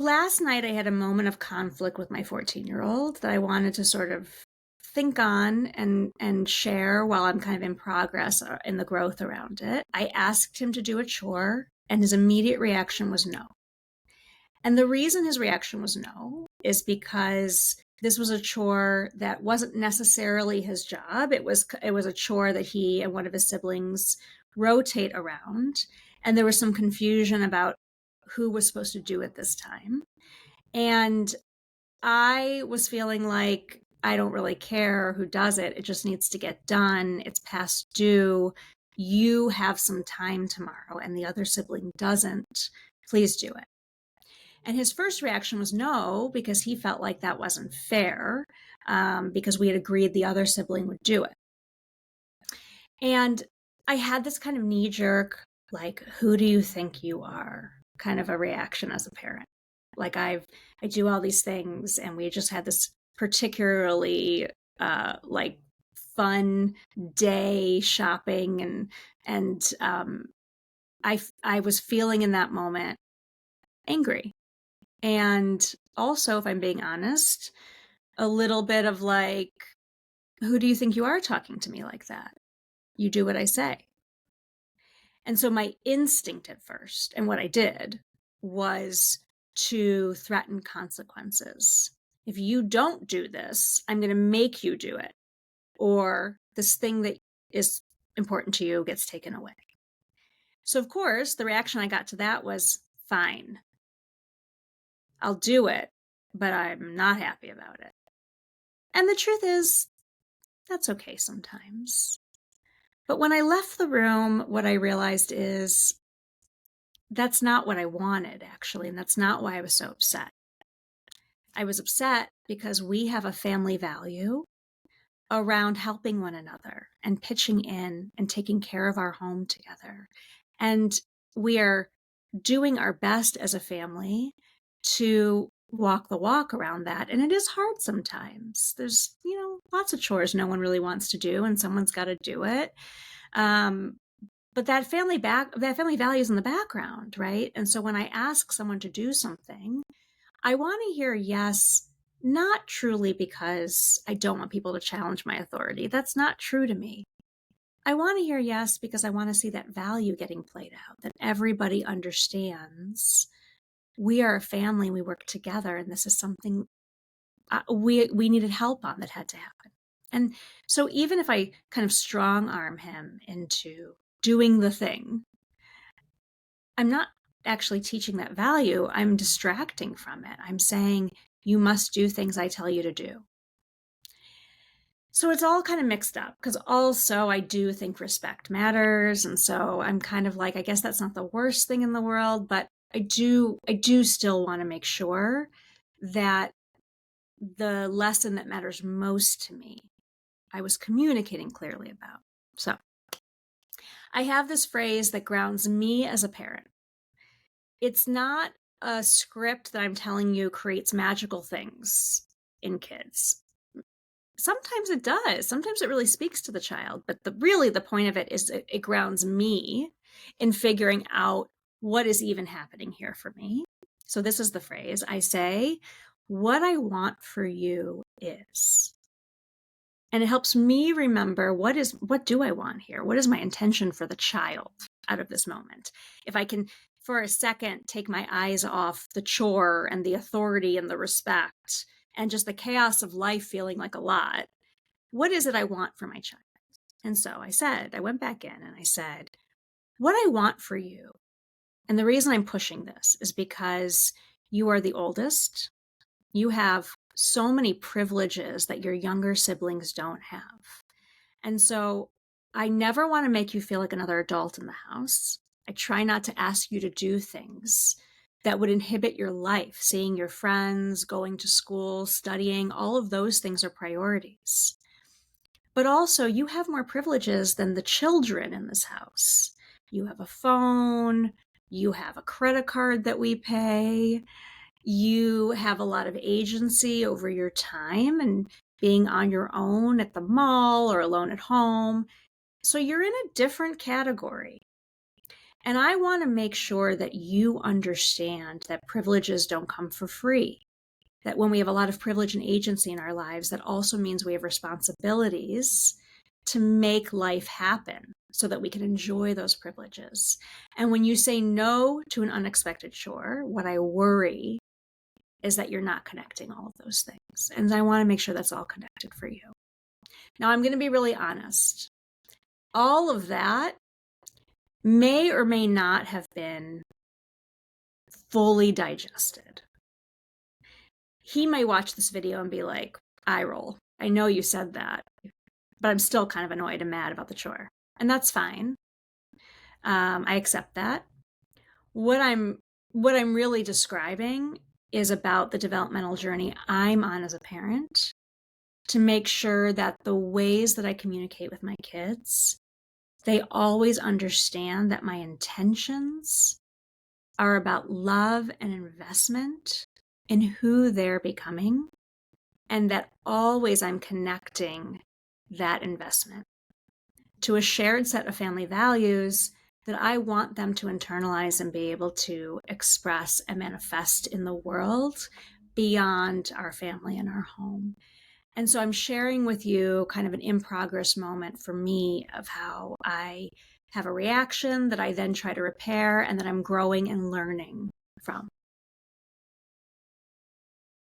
Last night I had a moment of conflict with my 14-year-old that I wanted to sort of think on and share while I'm kind of in progress in the growth around it. I asked him to do a chore and his immediate reaction was no. And the reason his reaction was no is because this was a chore that wasn't necessarily his job. It was a chore that he and one of his siblings rotate around, and there was some confusion about who was supposed to do it this time. And I was feeling like I don't really care who does it. It just needs to get done. It's past due. You have some time tomorrow, and the other sibling doesn't. Please do it. And his first reaction was no, because he felt like that wasn't fair, because we had agreed the other sibling would do it. And I had this kind of knee jerk, like, who do you think you are? Kind of a reaction as a parent. Like I do all these things, and we just had this particularly like fun day shopping, and I was feeling in that moment angry. And also, if I'm being honest, a little bit of like, who do you think you are talking to me like that? You do what I say. And so my instinct at first, and what I did, was to threaten consequences. If you don't do this, I'm going to make you do it. Or this thing that is important to you gets taken away. So, of course, the reaction I got to that was fine. I'll do it, but I'm not happy about it. And the truth is, that's okay sometimes. But when I left the room, what I realized is that's not what I wanted, actually, and that's not why I was so upset. I was upset because we have a family value around helping one another and pitching in and taking care of our home together. And we are doing our best as a family to walk the walk around that. And it is hard sometimes. There's, lots of chores no one really wants to do, and someone's got to do it. But that family value is in the background, right? And so when I ask someone to do something, I want to hear yes, not truly because I don't want people to challenge my authority. That's not true to me. I want to hear yes because I want to see that value getting played out, that everybody understands we are a family, we work together, and this is something we needed help on that had to happen. And so even if I kind of strong arm him into doing the thing, I'm not actually teaching that value. I'm distracting from it. I'm saying, you must do things I tell you to do. So it's all kind of mixed up, because also I do think respect matters. And so I'm kind of like, I guess that's not the worst thing in the world, but I do still want to make sure that the lesson that matters most to me, I was communicating clearly about. So I have this phrase that grounds me as a parent. It's not a script that I'm telling you creates magical things in kids. Sometimes it does. Sometimes it really speaks to the child. But the point of it is it grounds me in figuring out what is even happening here for me. So this is the phrase. I say, what I want for you is. And it helps me remember what do I want here? What is my intention for the child out of this moment? If I can, for a second, take my eyes off the chore and the authority and the respect and just the chaos of life feeling like a lot, what is it I want for my child? And so I went back in and I said, what I want for you. And the reason I'm pushing this is because you are the oldest. You have so many privileges that your younger siblings don't have. And so I never want to make you feel like another adult in the house. I try not to ask you to do things that would inhibit your life, seeing your friends, going to school, studying. All of those things are priorities. But also, you have more privileges than the children in this house. You have a phone, you have a credit card that we pay, you have a lot of agency over your time and being on your own at the mall or alone at home. So you're in a different category. And I want to make sure that you understand that privileges don't come for free. That when we have a lot of privilege and agency in our lives, that also means we have responsibilities to make life happen so that we can enjoy those privileges. And when you say no to an unexpected chore, what I worry is that you're not connecting all of those things. And I want to make sure that's all connected for you. Now, I'm going to be really honest. All of that may or may not have been fully digested. He may watch this video and be like, eye roll. I know you said that, but I'm still kind of annoyed and mad about the chore. And that's fine. I accept that. What I'm really describing is about the developmental journey I'm on as a parent to make sure that the ways that I communicate with my kids, they always understand that my intentions are about love and investment in who they're becoming, and that always I'm connecting that investment to a shared set of family values that I want them to internalize and be able to express and manifest in the world beyond our family and our home. And so I'm sharing with you kind of an in progress moment for me of how I have a reaction that I then try to repair and that I'm growing and learning from.